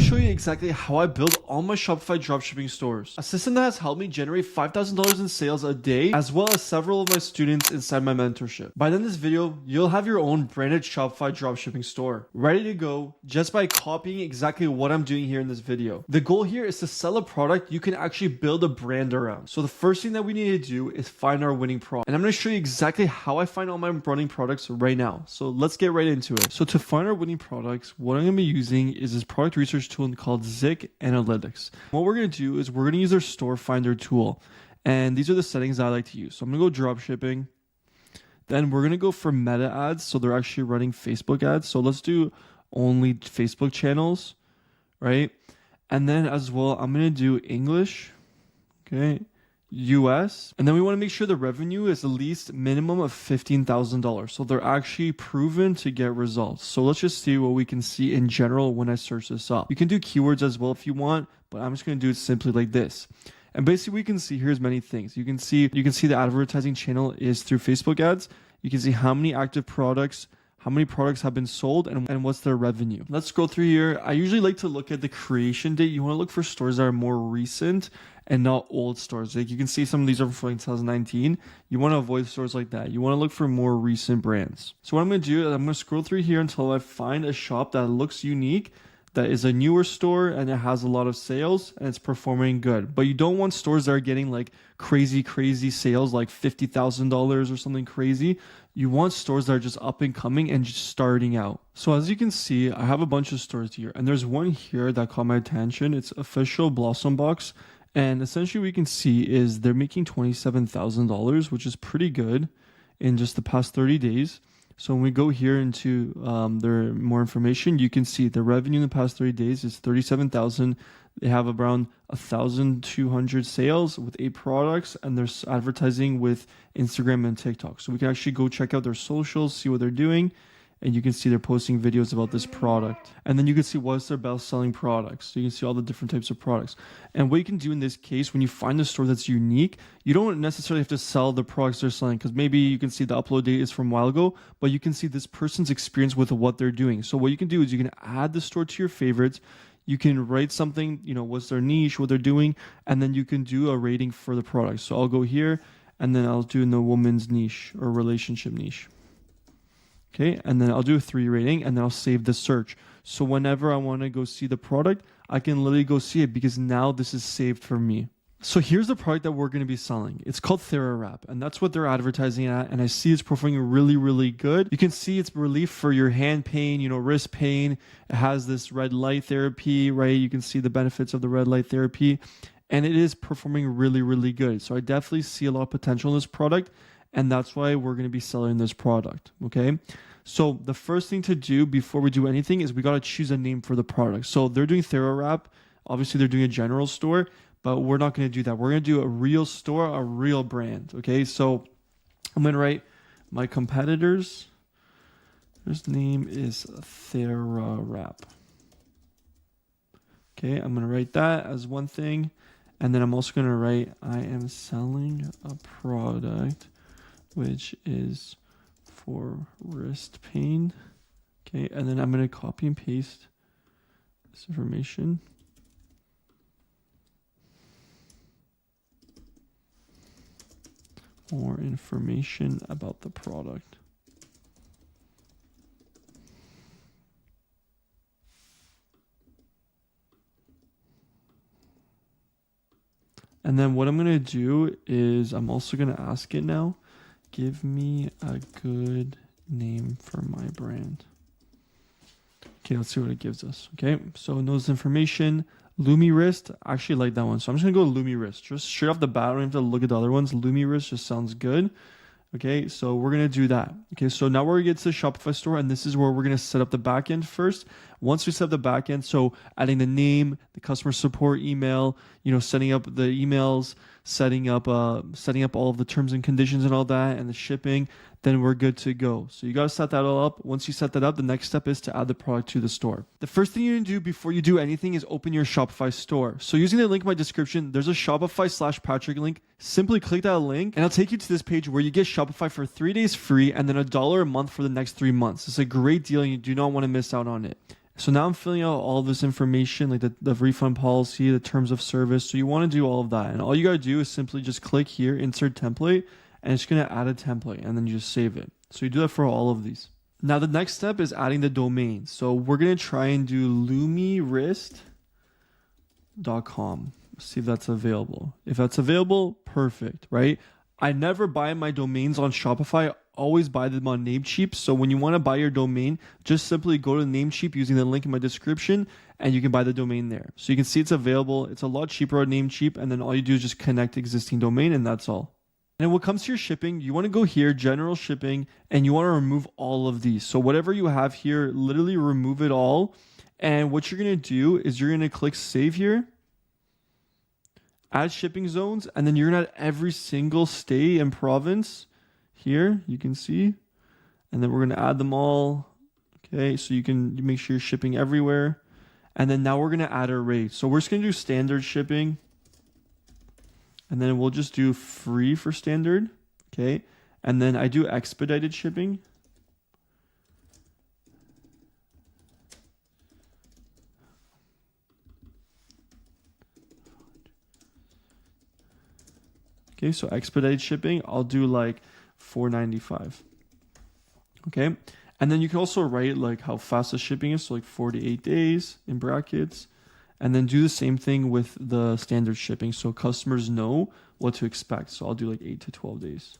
show you exactly how I build all my Shopify dropshipping stores. A system that has helped me generate $5,000 in sales a day, as well as several of my students inside my mentorship. By the end of this video, you'll have your own branded Shopify dropshipping store ready to go just by copying exactly what I'm doing here in this video. The goal here is to sell a product you can actually build a brand around. So the first thing that we need to do is find our winning product. And I'm going to show you exactly how I find all my running products right now. So let's get right into it. So to find our winning products, what I'm going to be using is this product research tool called Zik Analytics. What we're going to do is we're going to use our store finder tool. And these are the settings I like to use. So I'm going to go drop shipping. Then we're going to go for meta ads. So they're actually running Facebook ads. So let's do only Facebook channels, right? And then as well, I'm going to do English, okay, US. And then we want to make sure the revenue is at least minimum of $15,000. So they're actually proven to get results. So let's just see what we can see in general when I search this up. You can do keywords as well if you want, but I'm just going to do it simply like this. And basically we can see here's many things. You can see the advertising channel is through Facebook ads. You can see how many active products, how many products have been sold, and what's their revenue. Let's scroll through here. I usually like to look at the creation date. You want to look for stores that are more recent and not old stores. Like you can see some of these are from 2019. You want to avoid stores like that. You want to look for more recent brands. So what I'm going to do is I'm going to scroll through here until I find a shop that looks unique, that is a newer store and it has a lot of sales and it's performing good. But you don't want stores that are getting like crazy sales, like $50,000 or something crazy. You want stores that are just up and coming and just starting out. So as you can see, I have a bunch of stores here and there's one here that caught my attention. It's Official Blossom Box. And essentially what we can see is they're making $27,000, which is pretty good in just the past 30 days. So when we go here into their more information, you can see the revenue in the past 30 days is $37,000. They have around 1,200 sales with 8 products, and they're advertising with Instagram and TikTok. So we can actually go check out their socials, see what they're doing, and you can see they're posting videos about this product. And then you can see what's their best-selling products. So you can see all the different types of products. And what you can do in this case, when you find a store that's unique, you don't necessarily have to sell the products they're selling, because maybe you can see the upload date is from a while ago, but you can see this person's experience with what they're doing. So what you can do is you can add the store to your favorites. You can write something, what's their niche, what they're doing, and then you can do a rating for the product. So I'll go here, and then I'll do in the woman's niche or relationship niche. Okay, and then I'll do a 3 rating, and then I'll save the search. So whenever I want to go see the product, I can literally go see it because now this is saved for me. So here's the product that we're going to be selling. It's called TheraWrap, and that's what they're advertising at. And I see it's performing really good. You can see it's relief for your hand pain, wrist pain. It has this red light therapy, right? You can see the benefits of the red light therapy, and it is performing really good. So I definitely see a lot of potential in this product. And that's why we're going to be selling this product, okay? So the first thing to do before we do anything is we got to choose a name for the product. So they're doing TheraWrap. Obviously, they're doing a general store, but we're not going to do that. We're going to do a real store, a real brand, okay? So I'm going to write my competitors. His name is TheraWrap. Okay, I'm going to write that as one thing. And then I'm also going to write, I am selling a product which is for wrist pain. Okay, and then I'm going to copy and paste this information. More information about the product. And then what I'm going to do is I'm also going to ask it now, give me a good name for my brand. Okay, let's see what it gives us. Okay, so it knows information. Lumi Wrist, I actually like that one. So I'm just going to go Lumi Wrist. Just straight off the bat, I don't have to look at the other ones. Lumi Wrist just sounds good. Okay, so we're going to do that. Okay, so now we're going to get to the Shopify store, and this is where we're going to set up the backend first. Once we set up the backend, so adding the name, the customer support email, setting up the emails, setting up all of the terms and conditions and all that, and the shipping, then we're good to go. So you got to set that all up. Once you set that up, the next step is to add the product to the store. The first thing you need to do before you do anything is open your Shopify store. So using the link in my description, there's a Shopify/Patrick link. Simply click that link and it'll take you to this page where you get Shopify for 3 days free and then $1 a month for the next 3 months. It's a great deal and you do not want to miss out on it. So now I'm filling out all this information, like the refund policy, the terms of service. So you want to do all of that. And all you got to do is simply just click here, insert template, and it's going to add a template, and then you just save it. So you do that for all of these. Now the next step is adding the domain. So we're going to try and do lumirist.com. See if that's available. If that's available, perfect, right? I never buy my domains on Shopify. I always buy them on Namecheap. So when you want to buy your domain, just simply go to Namecheap using the link in my description and you can buy the domain there. So you can see it's available. It's a lot cheaper on Namecheap, and then all you do is just connect existing domain, and that's all. And when it comes to your shipping, you want to go here, general shipping, and you want to remove all of these. So whatever you have here, literally remove it all. And what you're going to do is you're going to click save here, add shipping zones, and then you're going to add every single state and province here, you can see. And then we're going to add them all. Okay, so you make sure you're shipping everywhere. And then now we're going to add a rate. So we're just going to do standard shipping. And then we'll just do free for standard. Okay, and then I do expedited shipping. Okay, so expedited shipping, I'll do like $4.95. Okay, and then you can also write like how fast the shipping is, so like 48 days in brackets, and then do the same thing with the standard shipping, so customers know what to expect. So I'll do like 8 to 12 days.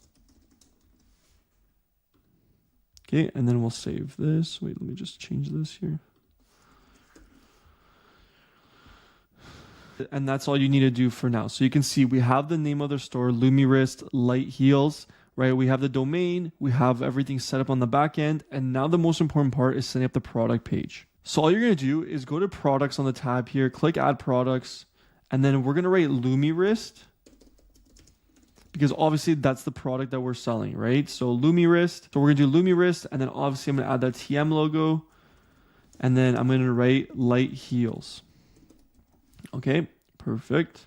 Okay, and then we'll save this. Wait, let me just change this here. And that's all you need to do for now. So you can see we have the name of the store, Lumirist Light Heels, right? We have the domain, we have everything set up on the back end, and now the most important part is setting up the product page. So all you're going to do is go to products on the tab here, click add products, and then we're going to write Lumirist, because obviously that's the product that we're selling, right? So Lumirist, so we're going to do Lumirist, and then obviously I'm going to add that TM logo, and then I'm going to write Light Heels. Okay, perfect.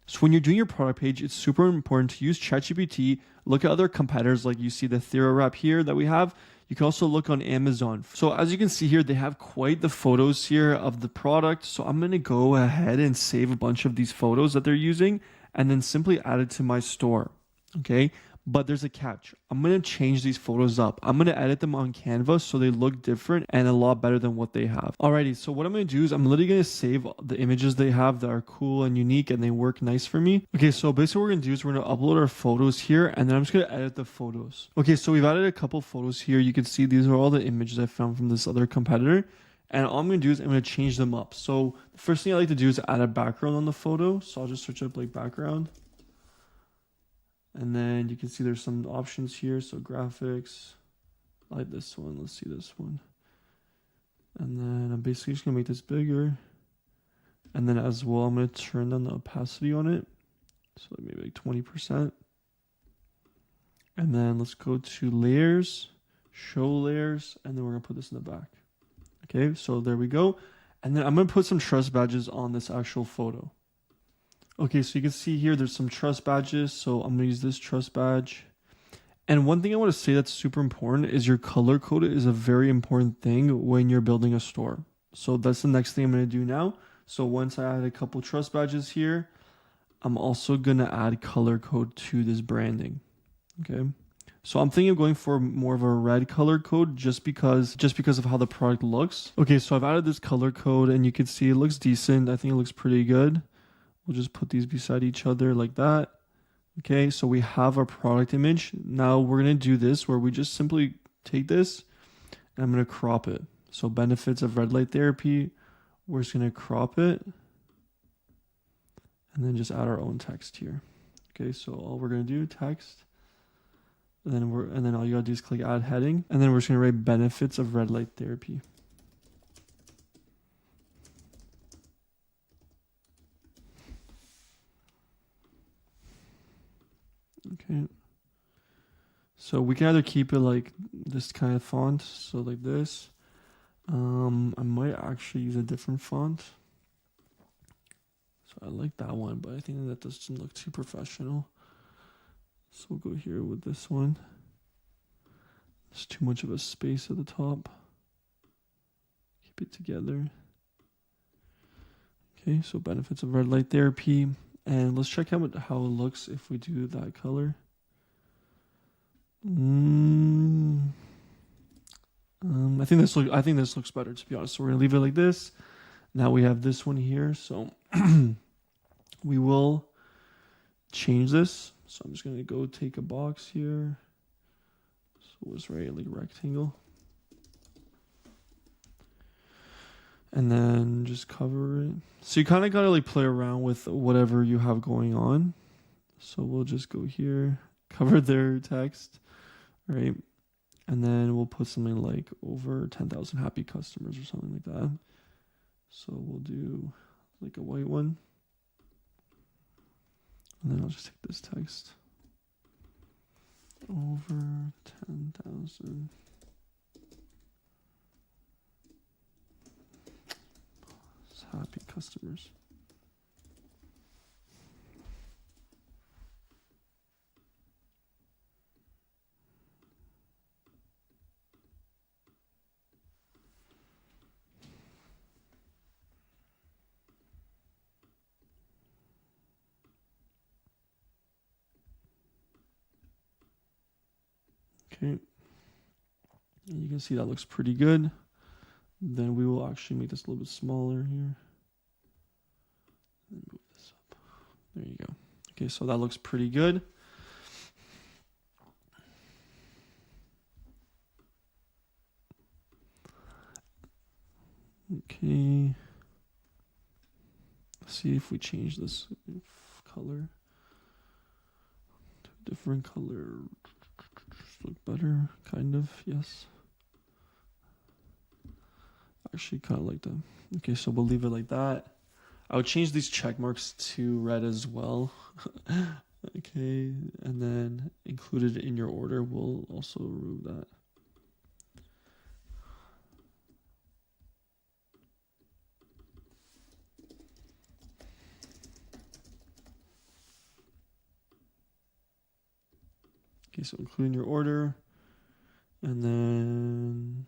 So when you're doing your product page, it's super important to use ChatGPT. Look at other competitors, like you see the TheraWrap here that we have. You can also look on Amazon. So as you can see here, they have quite the photos here of the product. So I'm going to go ahead and save a bunch of these photos that they're using and then simply add it to my store. Okay, but there's a catch. I'm going to change these photos up. I'm going to edit them on Canva so they look different and a lot better than what they have. Alrighty, so what I'm going to do is I'm literally going to save the images they have that are cool and unique and they work nice for me. Okay, so basically what we're going to do is we're going to upload our photos here and then I'm just going to edit the photos. Okay, so we've added a couple photos here. You can see these are all the images I found from this other competitor. And all I'm going to do is I'm going to change them up. So the first thing I like to do is add a background on the photo. So I'll just search up like background. And then you can see there's some options here. So graphics, I like this one. Let's see this one. And then I'm basically just going to make this bigger. And then as well, I'm going to turn down the opacity on it. So maybe like 20%. And then let's go to layers, show layers, and then we're going to put this in the back. Okay, so there we go. And then I'm going to put some trust badges on this actual photo. Okay, so you can see here, there's some trust badges. So I'm going to use this trust badge. And one thing I want to say that's super important is your color code is a very important thing when you're building a store. So that's the next thing I'm going to do now. So once I add a couple trust badges here, I'm also going to add color code to this branding. Okay. So I'm thinking of going for more of a red color code just because of how the product looks. Okay, so I've added this color code and you can see it looks decent. I think it looks pretty good. We'll just put these beside each other like that. Okay, so we have our product image. Now we're going to do this where we just simply take this and I'm going to crop it. So benefits of red light therapy, we're just going to crop it and then just add our own text here. Okay, so all we're going to do, text. And then all you gotta do is click add heading. And then we're just gonna write benefits of red light therapy. Okay. So we can either keep it like this kind of font, so like this. I might actually use a different font. So I like that one, but I think that doesn't look too professional. So we'll go here with this one. There's too much of a space at the top. type it together. Okay, so benefits of red light therapy. And let's check out how it looks if we do that color. I think this looks better, to be honest. So we're gonna leave it like this. Now we have this one here. So we will change this. So I'm just gonna go take a box here. So it's right like a rectangle. And then just cover it. So you kind of gotta like play around with whatever you have going on. So we'll just go here, cover their text, right? And then we'll put something like over 10,000 happy customers or something like that. So we'll do like a white one. And then I'll just take this text. Over 10,000. Happy customers. Okay. And you can see that looks pretty good. Then we will actually make this a little bit smaller here. And move this up. There you go. Okay, so that looks pretty good. Okay. Let's see if we change this color to a different color. Look better, kind of, yes. Actually kind of like that. Okay, so we'll leave it like that. I would change these check marks to red as well. Okay, and then included in your order, we'll also remove that. Okay, so include in your order, and then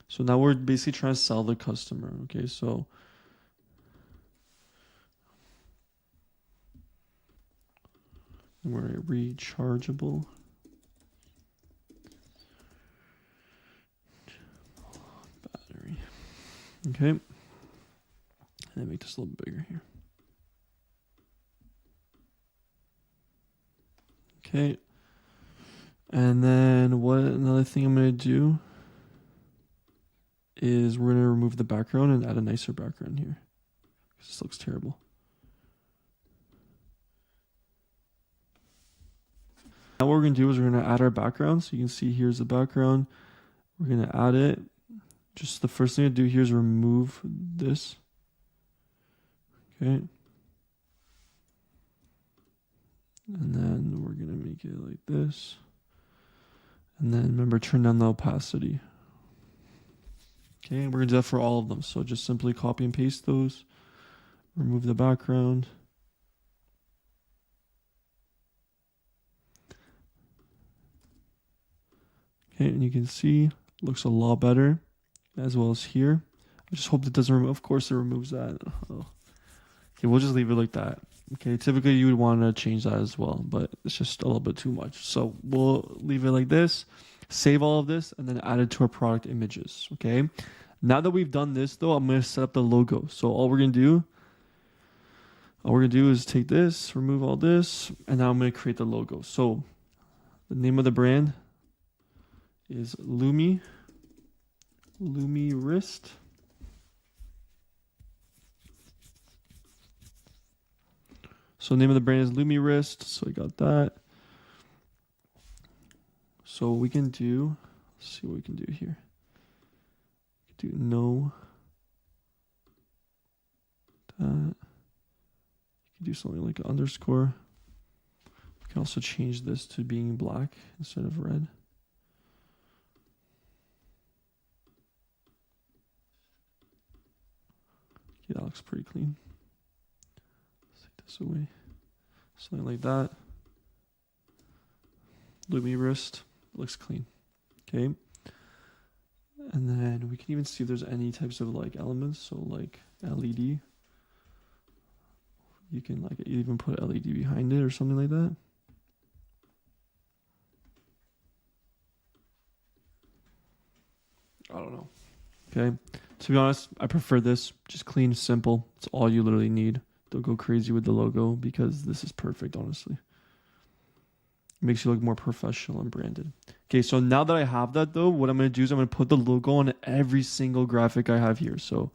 so now we're basically trying to sell the customer. Okay, so we're rechargeable. Battery. Okay. And then make this a little bigger here. Okay. And then another thing I'm going to do is we're going to remove the background and add a nicer background here. This looks terrible. Now what we're going to do is we're going to add our background. So you can see here's the background. We're going to add it. Just the first thing to do here is remove this. Okay. And then we're going to make it like this. And then remember, turn down the opacity. Okay, and we're going to do that for all of them. So just simply copy and paste those. Remove the background. Okay, and you can see looks a lot better, as well as here. I just hope it doesn't remove. Of course, it removes that. Oh. Okay, we'll just leave it like that. Okay, typically you would want to change that as well, but it's just a little bit too much. So we'll leave it like this, save all of this, and then add it to our product images. Okay, now that we've done this, though, I'm going to set up the logo. So all we're going to do is take this, remove all this, and now I'm going to create the logo. So the name of the brand is Lumi Wrist. So the name of the brand is Lumi Wrist. So I got that. So we can do, let's see what we can do here. We can do no. That. You can do something like an underscore. We can also change this to being black instead of red. Okay, that looks pretty clean. Let's take this away. Something like that. Lumi wrist. Looks clean. Okay. And then we can even see if there's any types of like elements. So like LED. You can like even put LED behind it or something like that. I don't know. Okay. To be honest, I prefer this. Just clean, simple. It's all you literally need. Don't go crazy with the logo because this is perfect, honestly. It makes you look more professional and branded. Okay, so now that I have that though, what I'm going to do is I'm going to put the logo on every single graphic I have here. So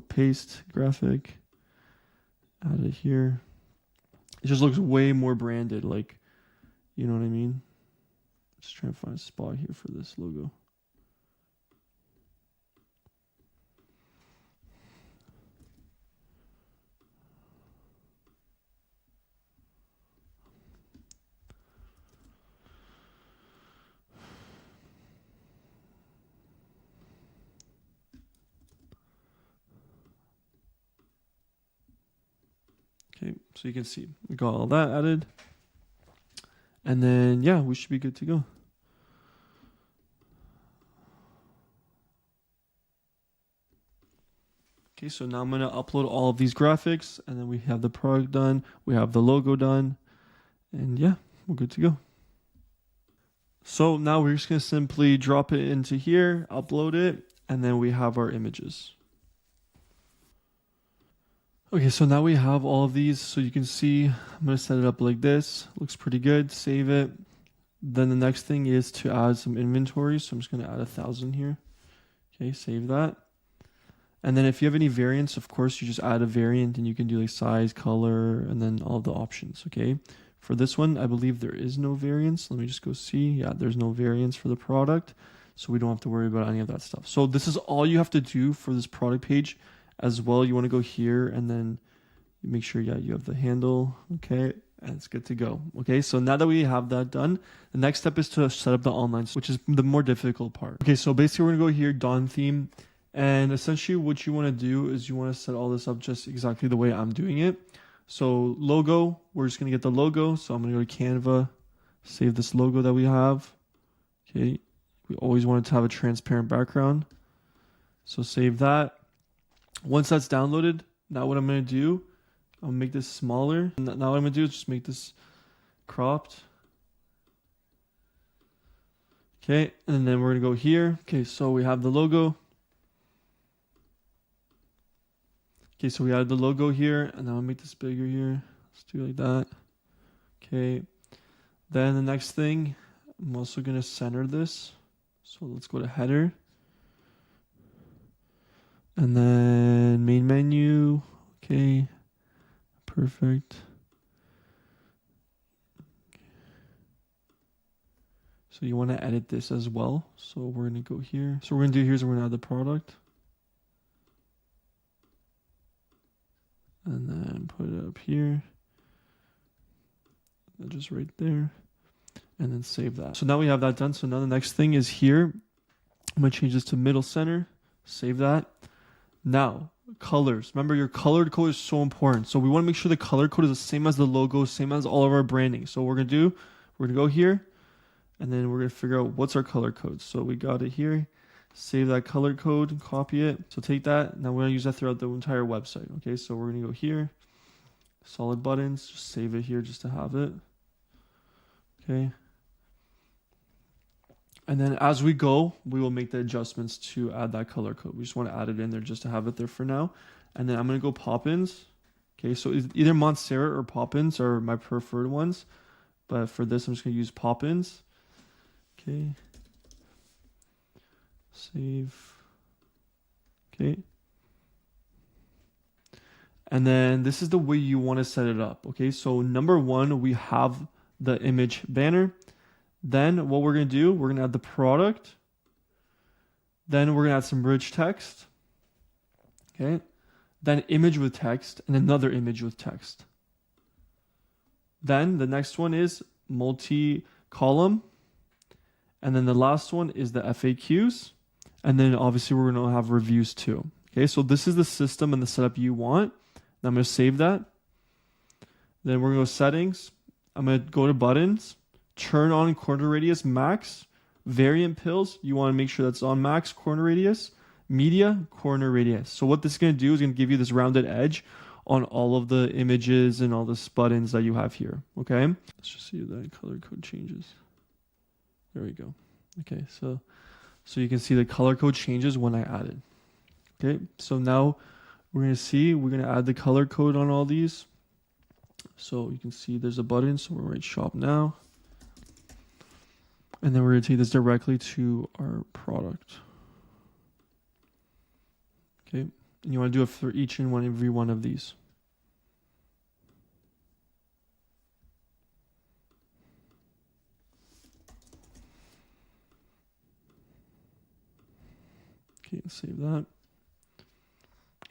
paste graphic, add it here. It just looks way more branded. Like, you know what I mean? Just trying to find a spot here for this logo. Okay, so you can see we got all that added. And then, yeah, we should be good to go. Okay, so now I'm going to upload all of these graphics, and then we have the product done, we have the logo done, and yeah, we're good to go. So now we're just going to simply drop it into here, upload it, and then we have our images. Okay, so now we have all of these. So you can see, I'm going to set it up like this. Looks pretty good. Save it. Then the next thing is to add some inventory. So I'm just going to add 1,000 here. Okay, save that. And then if you have any variants, of course, you just add a variant and you can do like size, color, and then all the options, okay? For this one, I believe there is no variance. Let me just go see. Yeah, there's no variance for the product. So we don't have to worry about any of that stuff. So this is all you have to do for this product page as well. You want to go here and then make sure, yeah, you have the handle, okay? And it's good to go, okay? So now that we have that done, the next step is to set up the online, which is the more difficult part. Okay, so basically we're gonna go here, Dawn theme. And essentially what you want to do is you want to set all this up just exactly the way I'm doing it. So logo, we're just going to get the logo. So I'm going to go to Canva, save this logo that we have. Okay. We always want it to have a transparent background. So save that. Once that's downloaded, now what I'm going to do, I'll make this smaller. Now what I'm going to do is just make this cropped. Okay. And then we're going to go here. Okay. So we have the logo. Okay, so we added the logo here, and now I'll make this bigger here. Let's do it like that. Okay. Then the next thing, I'm also going to center this. So let's go to header. And then main menu. Okay. Perfect. Okay. So you want to edit this as well. So we're going to go here. So what we're going to do here is we're going to add the product. And then put it up here. And just right there. And then save that. So now we have that done. So now the next thing is here. I'm going to change this to middle center. Save that. Now, colors. Remember, your colored code is so important. So we want to make sure the color code is the same as the logo, same as all of our branding. So what we're going to do, we're going to go here. And then we're going to figure out what's our color code. So we got it here. Save that color code and copy it. So take that. Now we're going to use that throughout the entire website. Okay, so we're going to go here. Solid buttons. Just save it here just to have it. Okay. And then as we go, we will make the adjustments to add that color code. We just want to add it in there just to have it there for now. And then I'm going to go Poppins. Okay, so either Montserrat or Poppins are my preferred ones. But for this, I'm just going to use Poppins. Okay. Save. Okay. And then this is the way you want to set it up. Okay, so number one, we have the image banner. Then what we're going to do, we're going to add the product. Then we're going to add some rich text. Okay. Then image with text and another image with text. Then the next one is multi-column. And then the last one is the FAQs. And then obviously we're going to have reviews too. Okay, so this is the system and the setup you want. Now I'm going to save that. Then we're gonna go settings. I'm gonna go to buttons, turn on corner radius max, variant pills. You want to make sure that's on max corner radius, media corner radius. So what this is gonna do is gonna give you this rounded edge on all of the images and all the buttons that you have here. Okay, let's just see if that color code changes. There we go. Okay, so you can see the color code changes when I add it. Okay, so now we're gonna add the color code on all these. So you can see there's a button, so we're gonna write shop now. And then we're gonna take this directly to our product. Okay, and you wanna do it for each and every one of these. Okay, save that.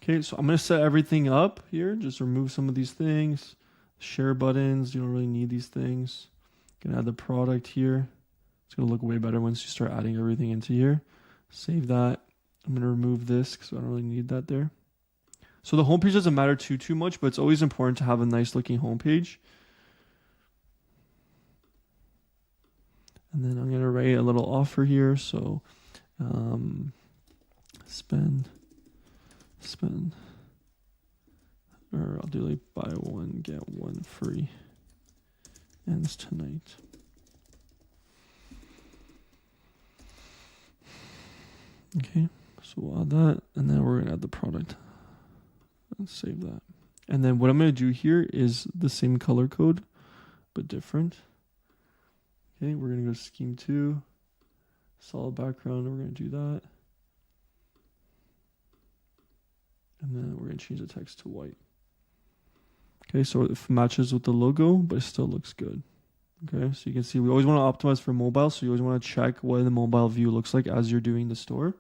Okay, so I'm gonna set everything up here. Just remove some of these things. Share buttons, you don't really need these things. Gonna add the product here. It's gonna look way better once you start adding everything into here. Save that. I'm gonna remove this because I don't really need that there. So the homepage doesn't matter too much, but it's always important to have a nice looking homepage. And then I'm gonna write a little offer here. So spend, or I'll do like buy one, get one free. Ends tonight. Okay, so we'll add that, and then we're gonna add the product. Let's save that. And then what I'm gonna do here is the same color code, but different. Okay, we're gonna go to scheme 2, solid background, we're gonna do that. And then we're gonna change the text to white. Okay, so it matches with the logo, but it still looks good. Okay, so you can see we always want to optimize for mobile, so you always want to check what the mobile view looks like as you're doing the store.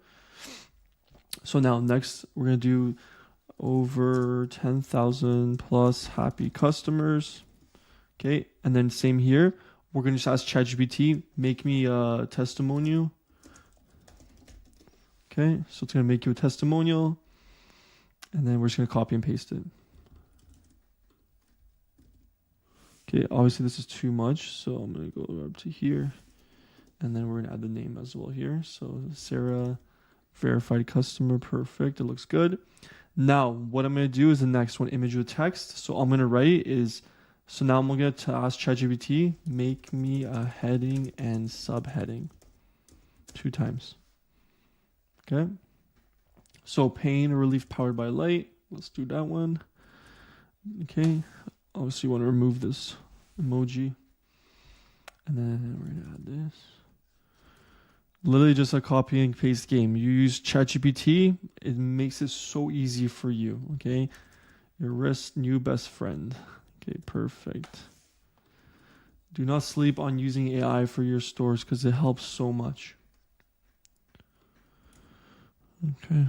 So now next, we're going to do over 10,000 plus happy customers. Okay, and then same here. We're going to just ask ChatGPT, make me a testimonial. Okay, so it's going to make you a testimonial. And then we're just going to copy and paste it. Okay, obviously this is too much, so I'm going to go up to here. And then we're going to add the name as well here. So Sarah, verified customer, perfect. It looks good. Now, what I'm going to do is the next one, image with text. So all I'm going to write is, so now I'm going to ask ChatGPT, make me a heading and subheading 2 times. Okay. So pain relief powered by light. Let's do that one. Okay. Obviously, you want to remove this emoji. And then we're going to add this. Literally just a copy and paste game. You use ChatGPT, it makes it so easy for you, okay? Your new best friend. Okay, perfect. Do not sleep on using AI for your stores because it helps so much. Okay.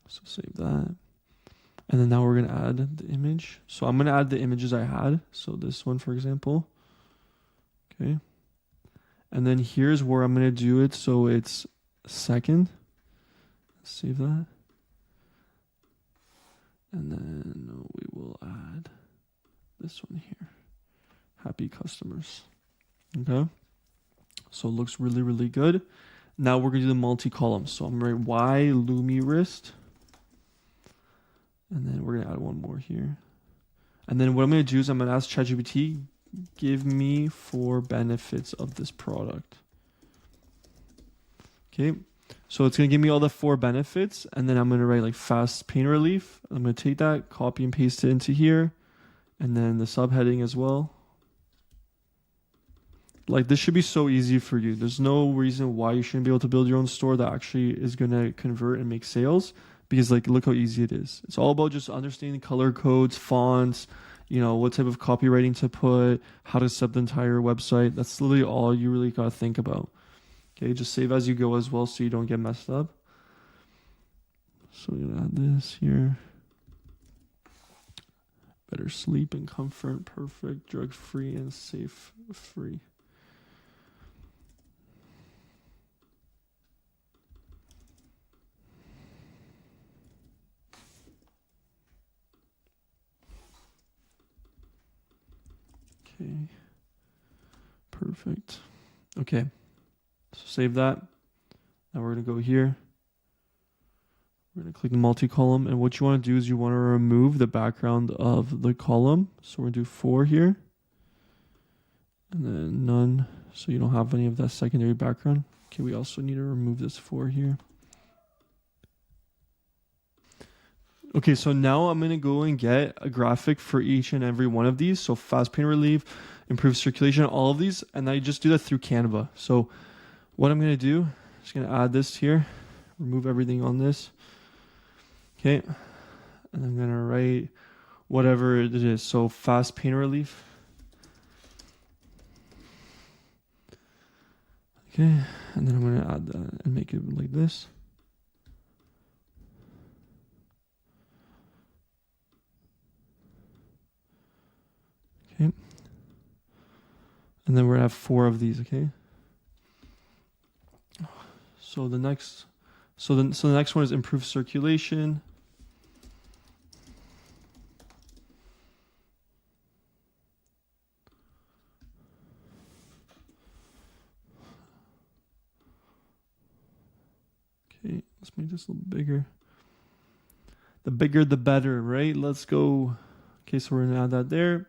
So save that. And then now we're going to add the image. So I'm going to add the images I had. So this one, for example. Okay. And then here's where I'm going to do it. So it's second. Save that. And then we will add this one here. Happy customers. Okay. So it looks really, really good. Now we're going to do the multi-column. So I'm going to write Y Lumi wrist. And then we're going to add one more here. And then what I'm going to do is I'm going to ask ChatGPT, give me 4 benefits of this product. Okay. So it's going to give me all the 4 benefits. And then I'm going to write like fast pain relief. I'm going to take that, copy and paste it into here. And then the subheading as well. Like this should be so easy for you. There's no reason why you shouldn't be able to build your own store that actually is going to convert and make sales. Because like, look how easy it is. It's all about just understanding color codes, fonts, you know, what type of copywriting to put, how to set the entire website. That's literally all you really got to think about. Okay, just save as you go as well so you don't get messed up. So we're going to add this here. Better sleep and comfort, perfect, drug-free and safe-free. Okay. Perfect. Okay. So save that. Now we're going to go here. We're going to click multi-column. And what you want to do is you want to remove the background of the column. So we're going to do 4 here. And then none. So you don't have any of that secondary background. Okay, we also need to remove this 4 here. Okay, so now I'm going to go and get a graphic for each and every one of these. So fast paint relief, improve circulation, all of these. And I just do that through Canva. So what I'm going to do, I'm just going to add this here, remove everything on this. Okay, and I'm going to write whatever it is. So fast paint relief. Okay, and then I'm going to add that and make it like this. Okay. And then we're going to have 4 of these, okay? So the next one is improve circulation. Okay, let's make this a little bigger. The bigger the better, right? Let's go. Okay, so we're gonna add that there.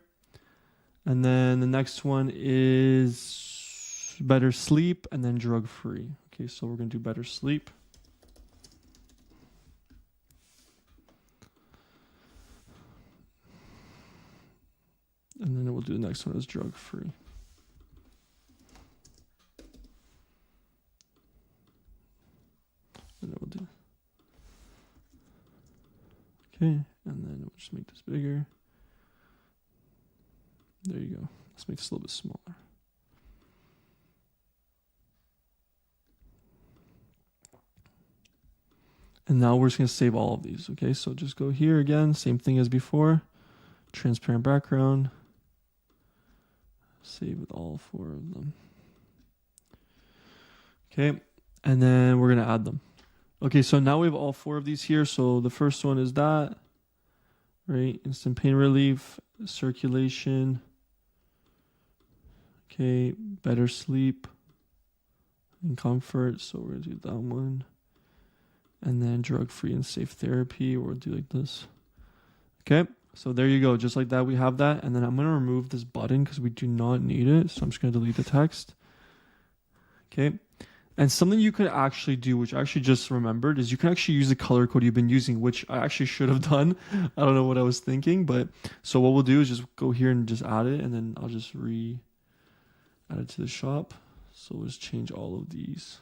And then the next one is better sleep and then drug free. Okay, so we're gonna do better sleep. And then we'll do the next one as drug free. And then we'll do. Okay, and then we'll just make this bigger. There you go. Let's make this a little bit smaller. And now we're just going to save all of these. Okay, so just go here again. Same thing as before. Transparent background. Save with all 4 of them. Okay, and then we're going to add them. Okay, so now we have all 4 of these here. So the first one is that, right? Instant pain relief, circulation. Okay, better sleep and comfort. So we're going to do that one. And then drug-free and safe therapy. We'll do like this. Okay, so there you go. Just like that, we have that. And then I'm going to remove this button because we do not need it. So I'm just going to delete the text. Okay. And something you could actually do, which I actually just remembered, is you can actually use the color code you've been using, which I actually should have done. I don't know what I was thinking, but so what we'll do is just go here and just add it, and then I'll just add it to the shop. So we'll just change all of these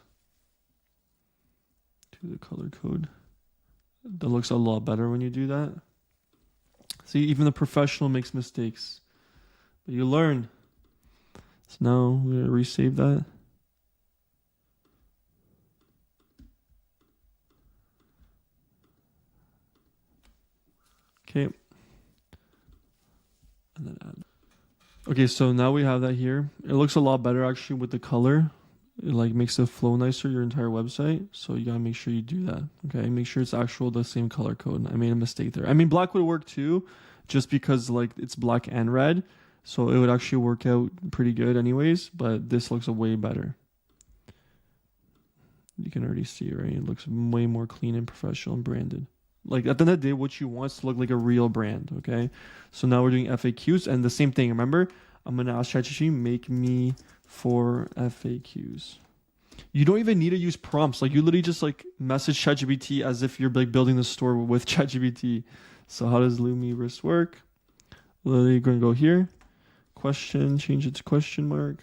to the color code. That looks a lot better when you do that. See, even the professional makes mistakes, but you learn. So now we're going to resave that. Okay. And then add. Okay, so now we have that here. It looks a lot better actually with the color. It like makes it flow nicer, your entire website. So you gotta make sure you do that. Okay, make sure it's the same color code. I made a mistake there. I mean, black would work too, just because like it's black and red. So it would actually work out pretty good anyways, but this looks way better. You can already see, right? It looks way more clean and professional and branded. Like at the end of the day, what you want is to look like a real brand, okay? So now we're doing FAQs and the same thing. Remember, I'm going to ask ChatGPT, make me 4 FAQs. You don't even need to use prompts. Like you literally just like message ChatGPT as if you're like building the store with ChatGPT. So how does Lumiverse work? Literally going to go here, question, change it to question mark.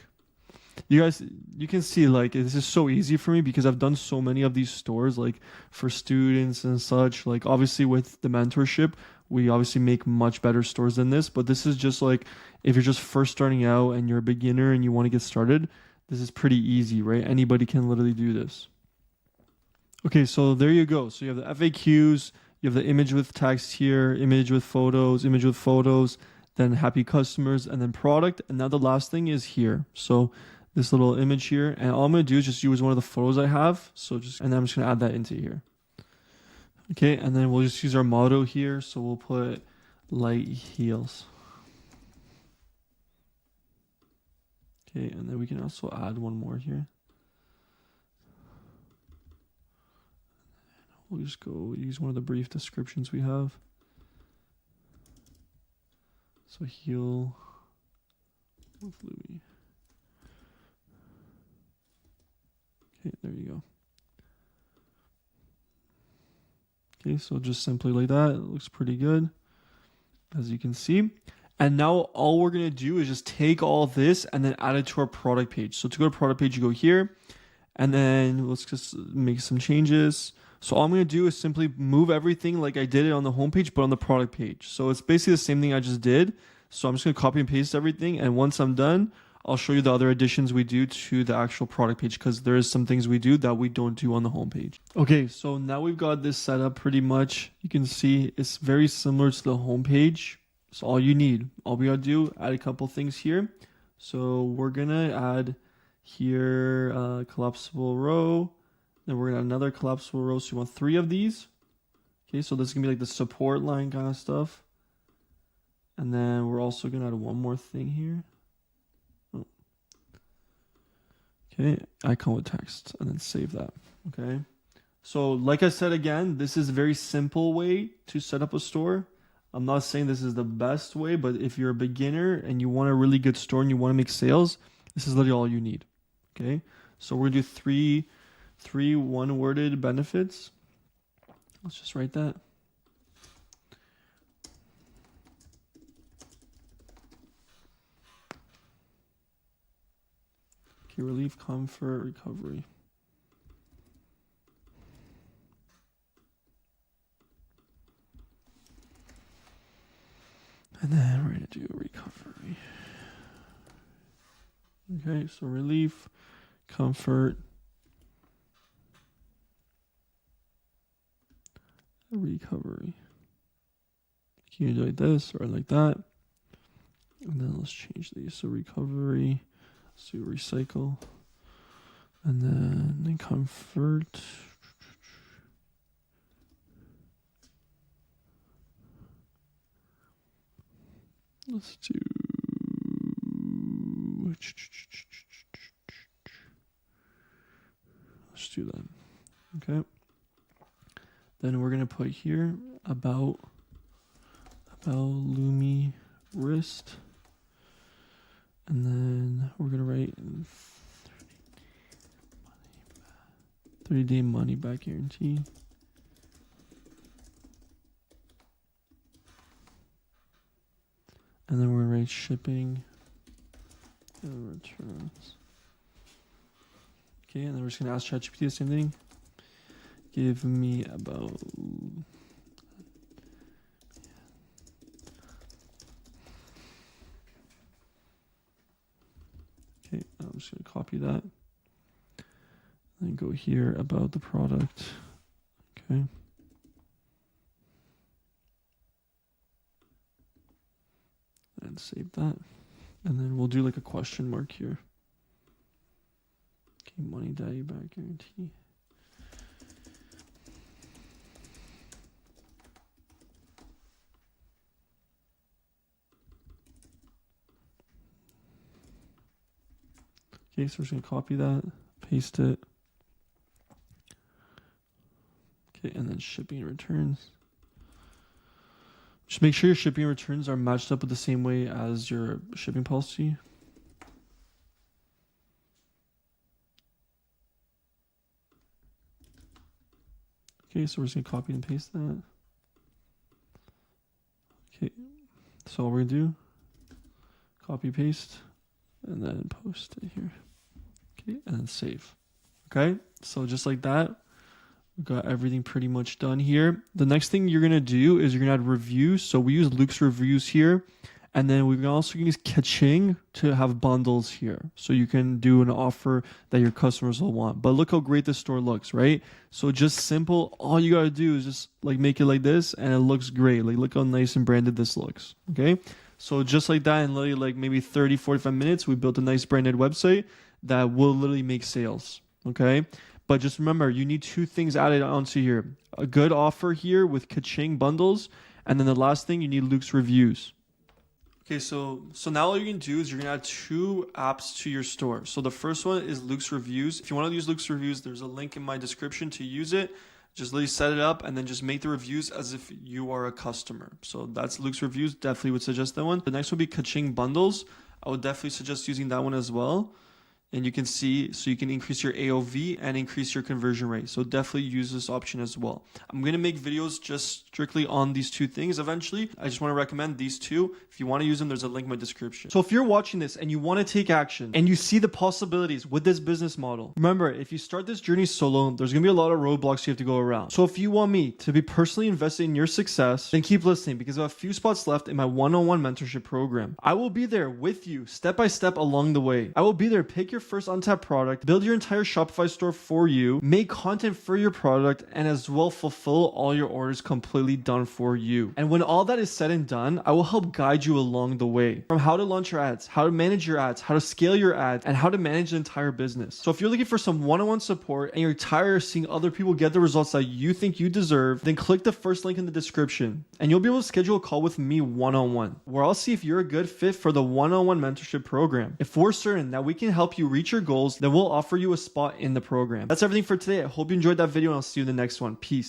You guys, you can see like this is so easy for me because I've done so many of these stores like for students and such. Like obviously with the mentorship, we obviously make much better stores than this, but this is just like if you're just first starting out and you're a beginner and you want to get started, this is pretty easy, right? Anybody can literally do this. Okay, so there you go. So you have the FAQs, you have the image with text here, image with photos, then happy customers, and then product. And now the last thing is here. So this little image here, and all I'm going to do is just use one of the photos I have. And then I'm just going to add that into here. Okay, and then we'll just use our motto here. So we'll put light heals. Okay, and then we can also add one more here. We'll just go use one of the brief descriptions we have. So heal with Louis. Okay, there you go. Okay, so just simply like that. It looks pretty good, as you can see. And now all we're going to do is just take all this and then add it to our product page. So to go to product page, you go here, and then let's just make some changes. So all I'm going to do is simply move everything like I did it on the homepage, but on the product page. So it's basically the same thing I just did. So I'm just going to copy and paste everything. And once I'm done, I'll show you the other additions we do to the actual product page, because there is some things we do that we don't do on the homepage. Okay, so now we've got this set up pretty much. You can see it's very similar to the homepage. So all you need, all we gotta do, add a couple things here. So we're gonna add here a collapsible row. Then we're gonna add another collapsible row. So you want 3 of these. Okay, so this is gonna be like the support line kind of stuff. And then we're also gonna add one more thing here. Oh. Okay, icon with text, and then save that. Okay. So like I said again, this is a very simple way to set up a store. I'm not saying this is the best way, but if you're a beginner and you want a really good store and you want to make sales, this is literally all you need. Okay, so we're gonna do three one-worded benefits. Let's just write that. Okay, relief, comfort, recovery. And then we're going to do recovery. Okay, so relief, comfort, recovery. You can do like this or like that. And then let's change these. So recovery, let's do recycle. And then comfort. Let's do. Let's do that. Okay. Then we're gonna put here about Lumi wrist, and then we're gonna write 30-day money back guarantee. And then we're going to write shipping and returns. Okay, and then we're just going to ask ChatGPT the same thing. Give me about... Okay, I'm just going to copy that. Then go here about the product. Okay. And save that. And then we'll do like a question mark here. Okay, money daddy back guarantee. Okay, so we're just gonna copy that, paste it. Okay, and then shipping and returns. Just make sure your shipping and returns are matched up with the same way as your shipping policy. Okay, so we're just going to copy and paste that. Okay, so all we're going to do, copy, paste, and then post it here. Okay, and then save. Okay, so just like that. Got everything pretty much done here. The next thing you're going to do is you're going to add reviews. So we use Luke's reviews here. And then we can also use Kaching to have bundles here. So you can do an offer that your customers will want. But look how great this store looks, right? So just simple. All you got to do is just like make it like this and it looks great. Like look how nice and branded this looks. Okay. So just like that in literally like maybe 30, 45 minutes, we built a nice branded website that will literally make sales. Okay. But just remember, you need 2 things added onto here. A good offer here with Kaching bundles. And then the last thing, you need Luke's reviews. Okay, so now all you can do is you're gonna add 2 apps to your store. So the first one is Luke's Reviews. If you want to use Luke's Reviews, there's a link in my description to use it. Just literally set it up and then just make the reviews as if you are a customer. So that's Luke's Reviews. Definitely would suggest that one. The next would be Kaching Bundles. I would definitely suggest using that one as well. And you can see, so you can increase your AOV and increase your conversion rate. So definitely use this option as well. I'm going to make videos just strictly on these 2 things eventually. I just want to recommend these 2. If you want to use them, there's a link in my description. So if you're watching this and you want to take action and you see the possibilities with this business model, remember, if you start this journey solo, there's going to be a lot of roadblocks you have to go around. So if you want me to be personally invested in your success, then keep listening because I have a few spots left in my one-on-one mentorship program. I will be there with you step by step along the way. I will be there, pick your first untapped product, build your entire Shopify store for you, make content for your product, and as well fulfill all your orders completely done for you. And when all that is said and done, I will help guide you along the way from how to launch your ads, how to manage your ads, how to scale your ads, and how to manage the entire business. So if you're looking for some one-on-one support and you're tired of seeing other people get the results that you think you deserve, then click the first link in the description and you'll be able to schedule a call with me one-on-one, where I'll see if you're a good fit for the one-on-one mentorship program. If we're certain that we can help you reach your goals, then we'll offer you a spot in the program. That's everything for today. I hope you enjoyed that video and I'll see you in the next one. Peace.